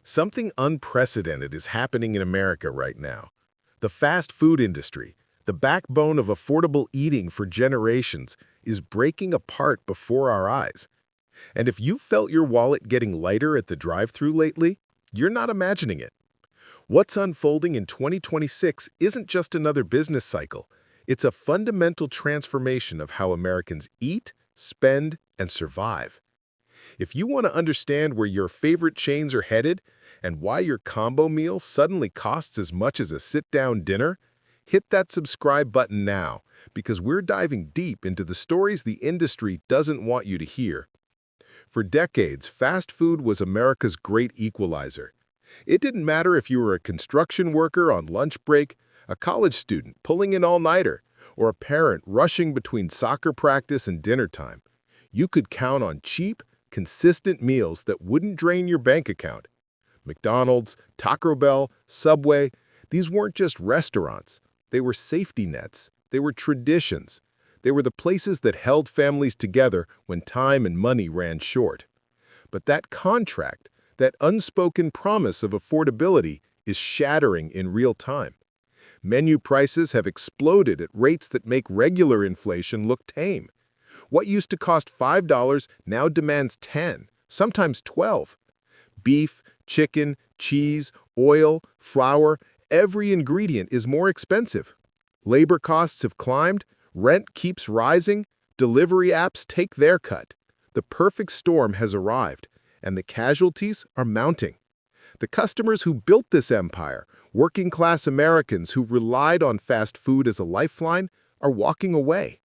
Something unprecedented is happening in America right now. The fast food industry, the backbone of affordable eating for generations, is breaking apart before our eyes. And if you felt your wallet getting lighter at the drive-thru lately, you're not imagining it. What's unfolding in 2026 isn't just another business cycle. It's a fundamental transformation of how Americans eat, spend, and survive. If you want to understand where your favorite chains are headed and why your combo meal suddenly costs as much as a sit-down dinner, hit that subscribe button now, because we're diving deep into the stories the industry doesn't want you to hear. For decades, fast food was America's great equalizer. It didn't matter if you were a construction worker on lunch break, a college student pulling an all-nighter, or a parent rushing between soccer practice and dinner time. You could count on cheap, consistent meals that wouldn't drain your bank account. McDonald's, Taco Bell, Subway, these weren't just restaurants. They were safety nets. They were traditions. They were the places that held families together when time and money ran short. But that contract, that unspoken promise of affordability, is shattering in real time. Menu prices have exploded at rates that make regular inflation look tame. What used to cost $5 now demands 10, sometimes 12. Beef, chicken, cheese, oil, flour, every ingredient is more expensive. Labor costs have climbed, rent keeps rising, delivery apps take their cut. The perfect storm has arrived, and the casualties are mounting. The customers who built this empire, working-class Americans who relied on fast food as a lifeline, are walking away.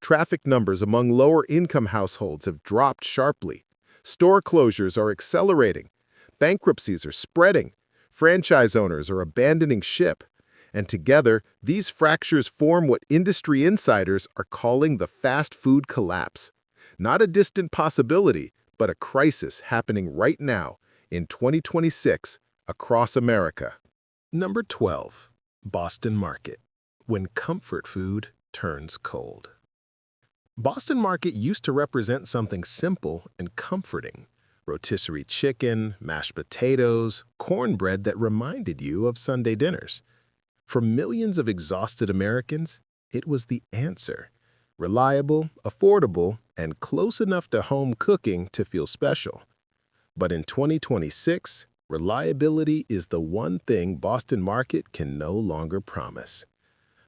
Traffic numbers among lower-income households have dropped sharply. Store closures are accelerating. Bankruptcies are spreading. Franchise owners are abandoning ship. And together, these fractures form what industry insiders are calling the fast food collapse. Not a distant possibility, but a crisis happening right now in 2026 across America. Number 12. Boston Market. When comfort food turns cold. Boston Market used to represent something simple and comforting. Rotisserie chicken, mashed potatoes, cornbread that reminded you of Sunday dinners. For millions of exhausted Americans, it was the answer. Reliable, affordable, and close enough to home cooking to feel special. But in 2026, reliability is the one thing Boston Market can no longer promise.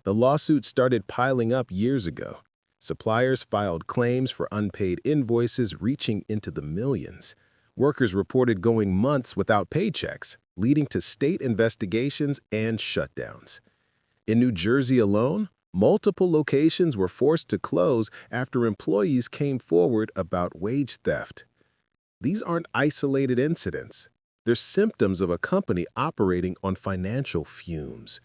The lawsuits started piling up years ago. Suppliers filed claims for unpaid invoices reaching into the millions. Workers reported going months without paychecks, leading to state investigations and shutdowns. In New Jersey alone, multiple locations were forced to close after employees came forward about wage theft. These aren't isolated incidents. They're symptoms of a company operating on financial fumes.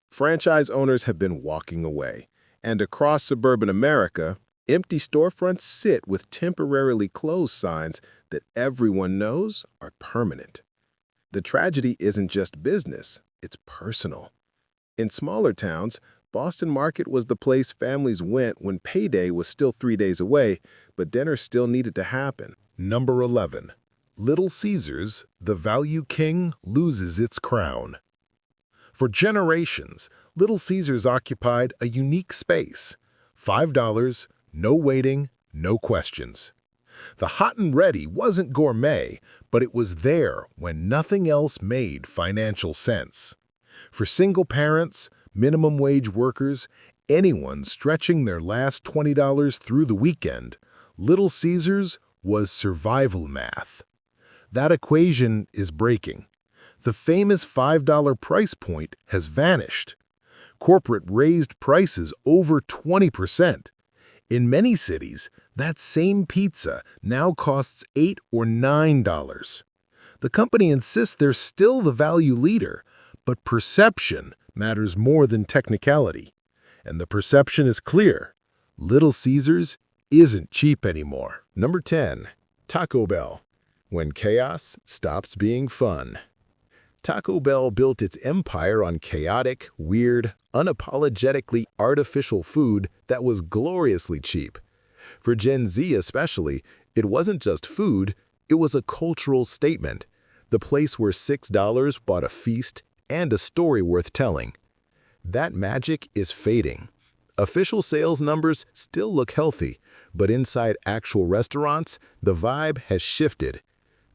Franchise owners have been walking away. And across suburban America, empty storefronts sit with temporarily closed signs that everyone knows are permanent. The tragedy isn't just business, it's personal. In smaller towns, Boston Market was the place families went when payday was still 3 days away, but dinner still needed to happen. Number 11. Little Caesars, the value king loses its crown. For generations, Little Caesars occupied a unique space. $5, no waiting, no questions. The hot and ready wasn't gourmet, but it was there when nothing else made financial sense. For single parents, minimum wage workers, anyone stretching their last $20 through the weekend, Little Caesars was survival math. That equation is breaking. The famous $5 price point has vanished. Corporate raised prices over 20%. In many cities, that same pizza now costs $8 or $9. The company insists they're still the value leader, but perception matters more than technicality. And the perception is clear. Little Caesars isn't cheap anymore. Number 10. Taco Bell. When chaos stops being fun. Taco Bell built its empire on chaotic, weird, unapologetically artificial food that was gloriously cheap. For Gen Z especially, it wasn't just food, it was a cultural statement. the place where $6 bought a feast and a story worth telling. That magic is fading. Official sales numbers still look healthy, but inside actual restaurants, the vibe has shifted.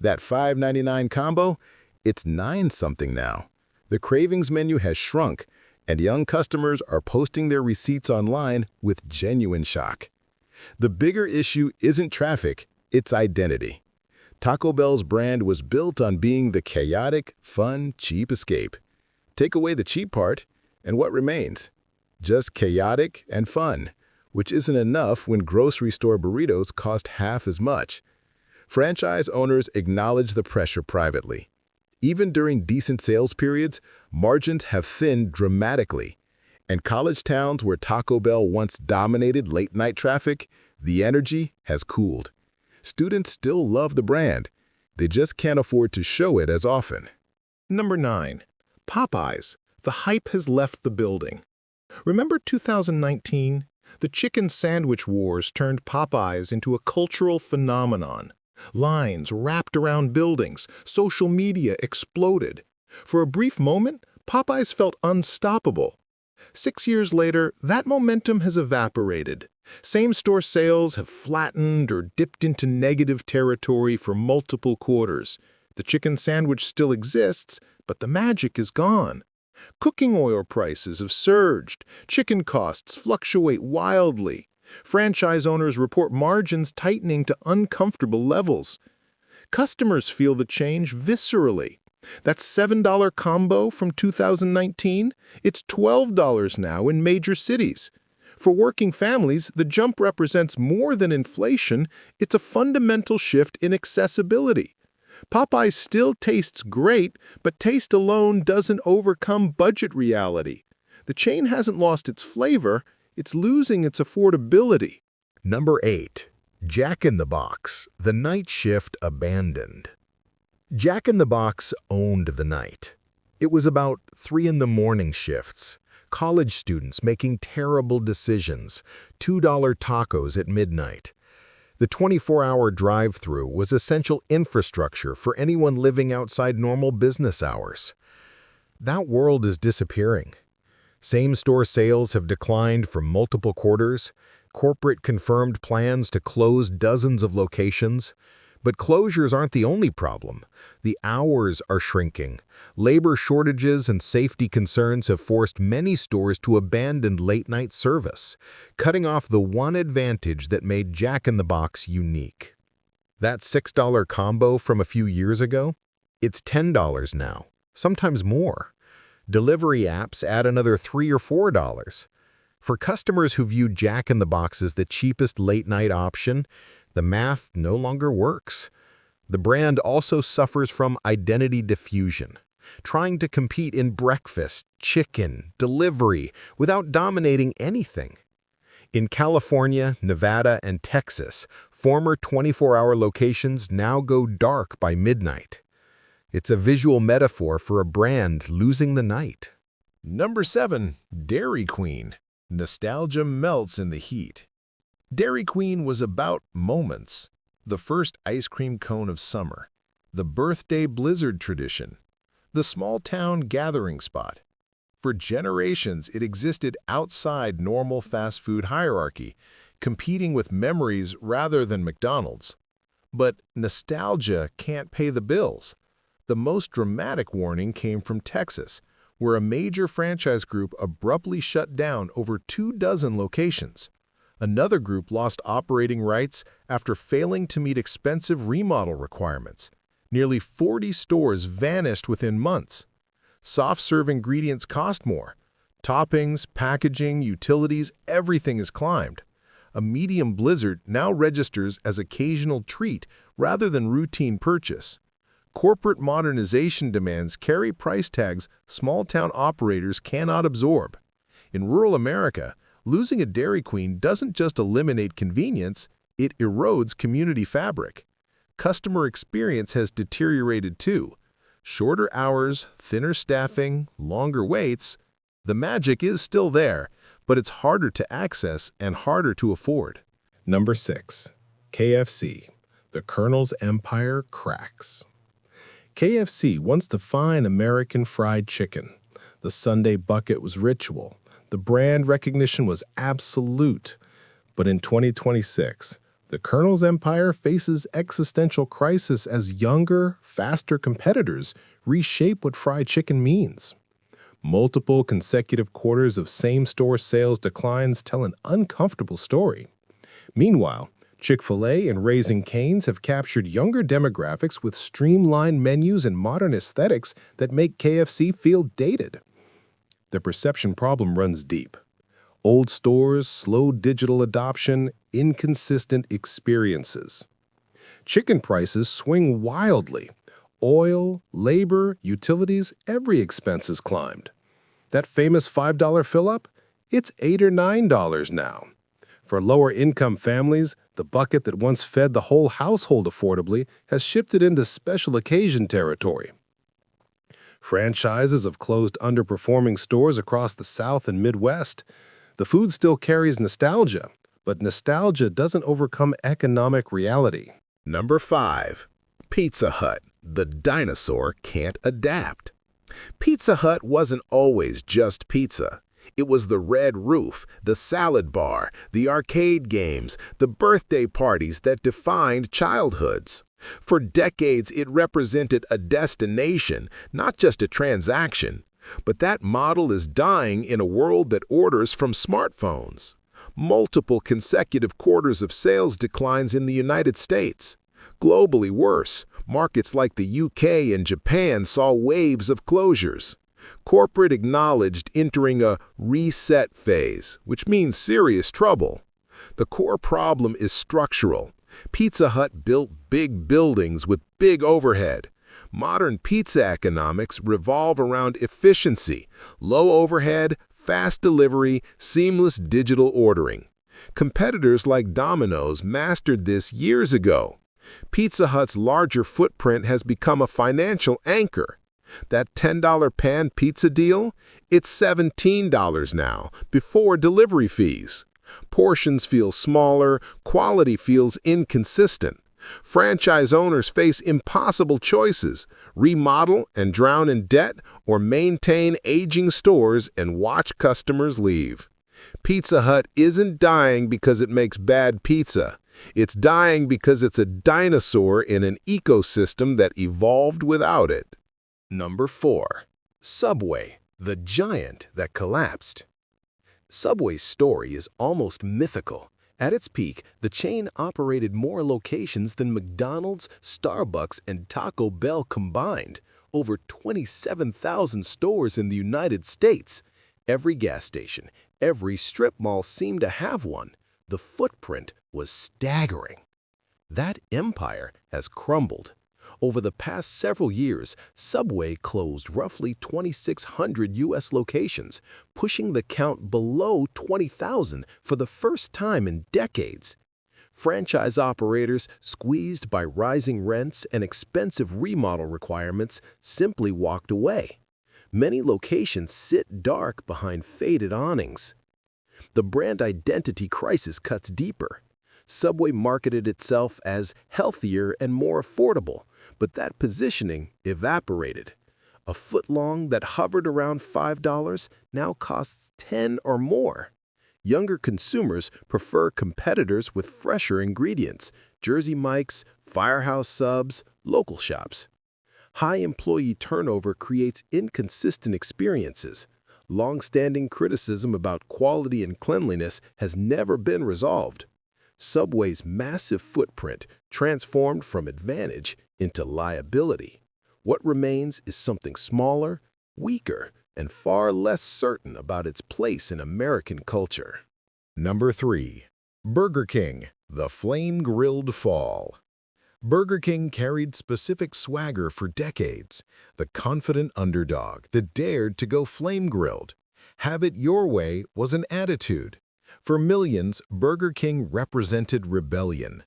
That $5.99 combo, it's 9-something now. The cravings menu has shrunk, and young customers are posting their receipts online with genuine shock. The bigger issue isn't traffic, it's identity. Taco Bell's brand was built on being the chaotic, fun, cheap escape. Take away the cheap part, and what remains? Just chaotic and fun, which isn't enough when grocery store burritos cost half as much. Franchise owners acknowledge the pressure privately. Even during decent sales periods, margins have thinned dramatically. And college towns where Taco Bell once dominated late-night traffic, the energy has cooled. Students still love the brand. They just can't afford to show it as often. Number 9. Popeyes. The hype has left the building. Remember 2019? The chicken sandwich wars turned Popeyes into a cultural phenomenon. Lines wrapped around buildings, social media exploded. For a brief moment, Popeyes felt unstoppable. 6 years later, that momentum has evaporated. Same-store sales have flattened or dipped into negative territory for multiple quarters. The chicken sandwich still exists, but the magic is gone. Cooking oil prices have surged. Chicken costs fluctuate wildly. Franchise owners report margins tightening to uncomfortable levels. Customers feel the change viscerally. That $7 combo from 2019, it's $12 now in major cities. For working families, the jump represents more than inflation, it's a fundamental shift in accessibility. Popeyes still tastes great, but taste alone doesn't overcome budget reality. The chain hasn't lost its flavor, it's losing its affordability. Number 8. Jack in the Box, the night shift abandoned. Jack in the Box owned the night. It was about 3 in the morning shifts, college students making terrible decisions, $2 tacos at midnight. The 24-hour drive-thru was essential infrastructure for anyone living outside normal business hours. That world is disappearing. Same-store sales have declined for multiple quarters. Corporate confirmed plans to close dozens of locations. But closures aren't the only problem. The hours are shrinking. Labor shortages and safety concerns have forced many stores to abandon late-night service, cutting off the one advantage that made Jack in the Box unique. That $6 combo from a few years ago? It's $10 now, sometimes more. Delivery apps add another $3 or $4. For customers who view Jack in the Box as the cheapest late-night option, the math no longer works. The brand also suffers from identity diffusion, trying to compete in breakfast, chicken, delivery, without dominating anything. In California, Nevada, and Texas, former 24-hour locations now go dark by midnight. It's a visual metaphor for a brand losing the night. Number 7. Dairy Queen. Nostalgia melts in the heat. Dairy Queen was about moments. The first ice cream cone of summer. The birthday blizzard tradition. The small-town gathering spot. For generations, it existed outside normal fast food hierarchy, competing with memories rather than McDonald's. But nostalgia can't pay the bills. The most dramatic warning came from Texas, where a major franchise group abruptly shut down over 24 locations. Another group lost operating rights after failing to meet expensive remodel requirements. Nearly 40 stores vanished within months. Soft-serve ingredients cost more. Toppings, packaging, utilities, everything has climbed. A medium blizzard now registers as occasional treat rather than routine purchase. Corporate modernization demands carry price tags small-town operators cannot absorb. In rural America, losing a Dairy Queen doesn't just eliminate convenience, it erodes community fabric. Customer experience has deteriorated too. Shorter hours, thinner staffing, longer waits. The magic is still there, but it's harder to access and harder to afford. Number 6. KFC. The Colonel's empire cracks. KFC once defined American fried chicken. The Sunday bucket was ritual. The brand recognition was absolute. But in 2026, the Colonel's empire faces existential crisis as younger, faster competitors reshape what fried chicken means. Multiple consecutive quarters of same-store sales declines tell an uncomfortable story. Meanwhile, Chick-fil-A and Raising Cane's have captured younger demographics with streamlined menus and modern aesthetics that make KFC feel dated. The perception problem runs deep. Old stores, slow digital adoption, inconsistent experiences. Chicken prices swing wildly. Oil, labor, utilities, every expense has climbed. That famous $5 fill-up? It's $8 or $9 now. For lower-income families, the bucket that once fed the whole household affordably has shifted into special occasion territory. Franchises have closed underperforming stores across the South and Midwest. The food still carries nostalgia, but nostalgia doesn't overcome economic reality. Number 5. Pizza Hut. The dinosaur can't adapt. Pizza Hut wasn't always just pizza. It was the red roof, the salad bar, the arcade games, the birthday parties that defined childhoods. For decades, it represented a destination, not just a transaction. But that model is dying in a world that orders from smartphones. Multiple consecutive quarters of sales declines in the United States. Globally worse, markets like the UK and Japan saw waves of closures. Corporate acknowledged entering a reset phase, which means serious trouble. The core problem is structural. Pizza Hut built big buildings with big overhead. Modern pizza economics revolve around efficiency, low overhead, fast delivery, seamless digital ordering. Competitors like Domino's mastered this years ago. Pizza Hut's larger footprint has become a financial anchor. That $10 pan pizza deal? It's $17 now, before delivery fees. Portions feel smaller, quality feels inconsistent. Franchise owners face impossible choices: remodel and drown in debt, or maintain aging stores and watch customers leave. Pizza Hut isn't dying because it makes bad pizza. It's dying because it's a dinosaur in an ecosystem that evolved without it. Number 4. Subway, the giant that collapsed. Subway's story is almost mythical. At its peak, the chain operated more locations than McDonald's, Starbucks, and Taco Bell combined. Over 27,000 stores in the United States. Every gas station, every strip mall seemed to have one. The footprint was staggering. That empire has crumbled. Over the past several years, Subway closed roughly 2,600 U.S. locations, pushing the count below 20,000 for the first time in decades. Franchise operators, squeezed by rising rents and expensive remodel requirements, simply walked away. Many locations sit dark behind faded awnings. The brand identity crisis cuts deeper. Subway marketed itself as healthier and more affordable, but that positioning evaporated. A footlong that hovered around $5 now costs $10 or more. Younger consumers prefer competitors with fresher ingredients: Jersey Mike's, Firehouse Subs, local shops. High employee turnover creates inconsistent experiences. Long-standing criticism about quality and cleanliness has never been resolved. Subway's massive footprint transformed from advantage into liability. What remains is something smaller, weaker, and far less certain about its place in American culture. Number 3. Burger King, the flame-grilled fall. Burger King carried specific swagger for decades, the confident underdog that dared to go flame-grilled. Have it your way was an attitude. For millions, Burger King represented rebellion.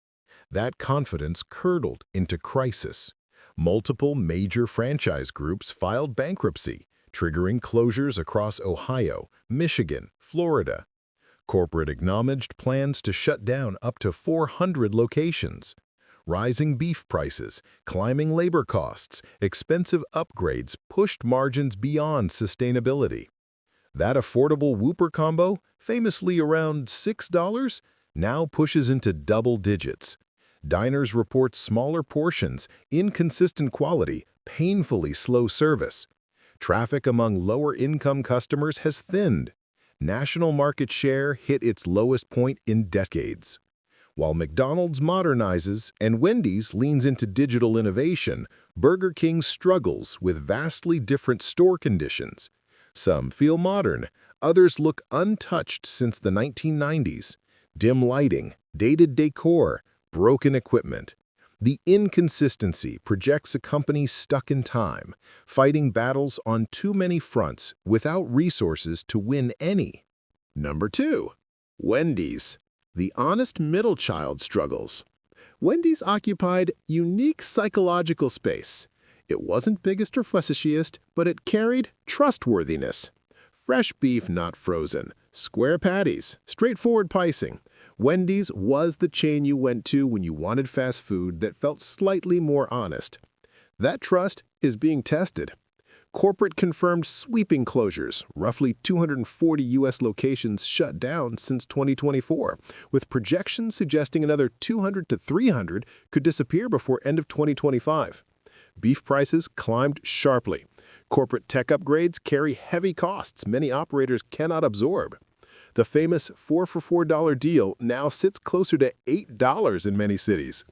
That confidence curdled into crisis. Multiple major franchise groups filed bankruptcy, triggering closures across Ohio, Michigan, Florida. Corporate acknowledged plans to shut down up to 400 locations. Rising beef prices, climbing labor costs, expensive upgrades pushed margins beyond sustainability. That affordable Whopper combo, famously around $6, now pushes into double digits. Diners report smaller portions, inconsistent quality, painfully slow service. Traffic among lower-income customers has thinned. National market share hit its lowest point in decades. While McDonald's modernizes and Wendy's leans into digital innovation, Burger King struggles with vastly different store conditions. Some feel modern, others look untouched since the 1990s. Dim lighting, dated decor, broken equipment. The inconsistency projects a company stuck in time, fighting battles on too many fronts without resources to win any. Number 2. Wendy's. The honest middle child struggles. Wendy's occupied unique psychological space. It wasn't biggest or fussiest, but it carried trustworthiness. Fresh beef not frozen, square patties, straightforward pricing. Wendy's was the chain you went to when you wanted fast food that felt slightly more honest. That trust is being tested. Corporate confirmed sweeping closures, roughly 240 U.S. locations shut down since 2024, with projections suggesting another 200 to 300 could disappear before end of 2025. Beef prices climbed sharply. Corporate tech upgrades carry heavy costs many operators cannot absorb. The famous 4 for $4 deal now sits closer to $8 in many cities.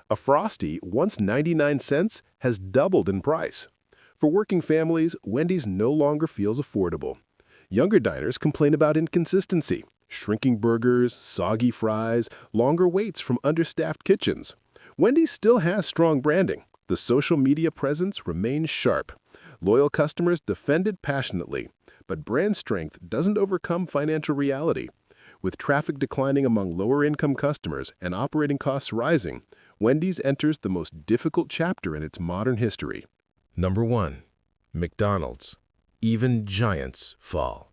A Frosty, once 99 cents, has doubled in price. For working families, Wendy's no longer feels affordable. Younger diners complain about inconsistency, shrinking burgers, soggy fries, longer waits from understaffed kitchens. Wendy's still has strong branding. The social media presence remains sharp. Loyal customers defend it passionately, but brand strength doesn't overcome financial reality. With traffic declining among lower-income customers and operating costs rising, Wendy's enters the most difficult chapter in its modern history. Number 1. McDonald's. Even giants fall.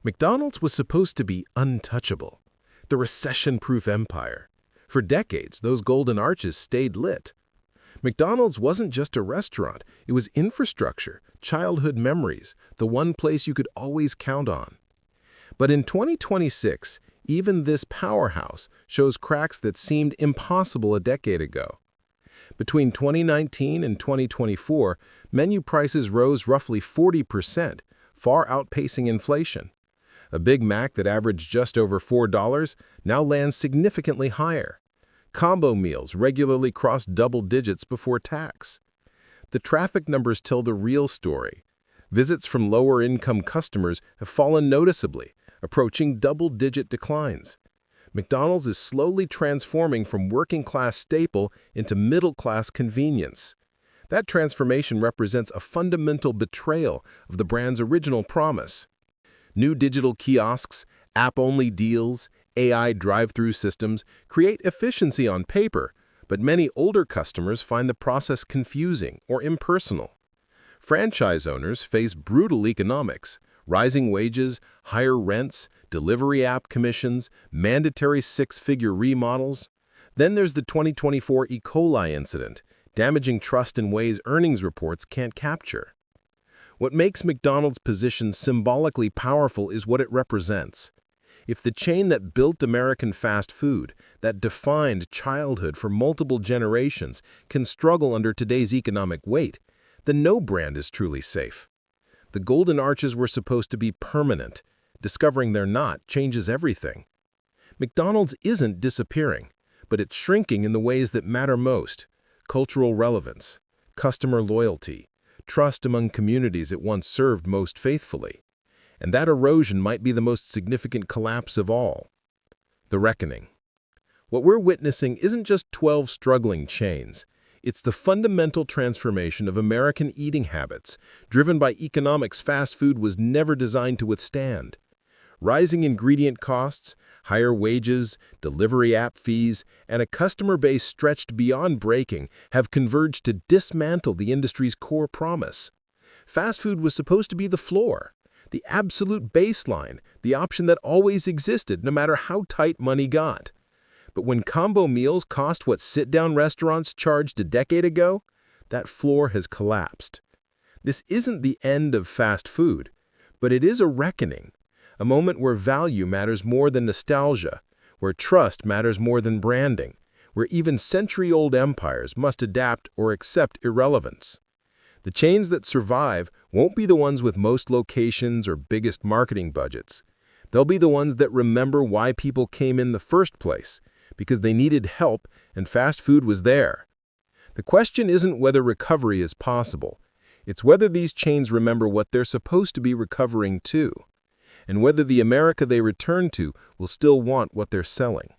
McDonald's was supposed to be untouchable, the recession-proof empire. For decades, those golden arches stayed lit. McDonald's wasn't just a restaurant, it was infrastructure, childhood memories, the one place you could always count on. But in 2026, even this powerhouse shows cracks that seemed impossible a decade ago. Between 2019 and 2024, menu prices rose roughly 40%, far outpacing inflation. A Big Mac that averaged just over $4 now lands significantly higher. Combo meals regularly cross double digits before tax. The traffic numbers tell the real story. Visits from lower-income customers have fallen noticeably, approaching double-digit declines. McDonald's is slowly transforming from working-class staple into middle-class convenience. That transformation represents a fundamental betrayal of the brand's original promise. New digital kiosks, app-only deals, AI drive-through systems create efficiency on paper, but many older customers find the process confusing or impersonal. Franchise owners face brutal economics, rising wages, higher rents, delivery app commissions, mandatory six-figure remodels. Then there's the 2024 E. coli incident, damaging trust in ways earnings reports can't capture. What makes McDonald's position symbolically powerful is what it represents. If the chain that built American fast food, that defined childhood for multiple generations, can struggle under today's economic weight, then no brand is truly safe. The golden arches were supposed to be permanent. Discovering they're not changes everything. McDonald's isn't disappearing, but it's shrinking in the ways that matter most: cultural relevance, customer loyalty, trust among communities it once served most faithfully. And that erosion might be the most significant collapse of all. The reckoning. What we're witnessing isn't just 12 struggling chains. It's the fundamental transformation of American eating habits, driven by economics fast food was never designed to withstand. Rising ingredient costs, higher wages, delivery app fees, and a customer base stretched beyond breaking have converged to dismantle the industry's core promise. Fast food was supposed to be the floor, the absolute baseline, the option that always existed no matter how tight money got. But when combo meals cost what sit-down restaurants charged a decade ago, that floor has collapsed. This isn't the end of fast food, but it is a reckoning, a moment where value matters more than nostalgia, where trust matters more than branding, where even century-old empires must adapt or accept irrelevance. The chains that survive won't be the ones with most locations or biggest marketing budgets. They'll be the ones that remember why people came in the first place, because they needed help and fast food was there. The question isn't whether recovery is possible. It's whether these chains remember what they're supposed to be recovering to, and whether the America they return to will still want what they're selling.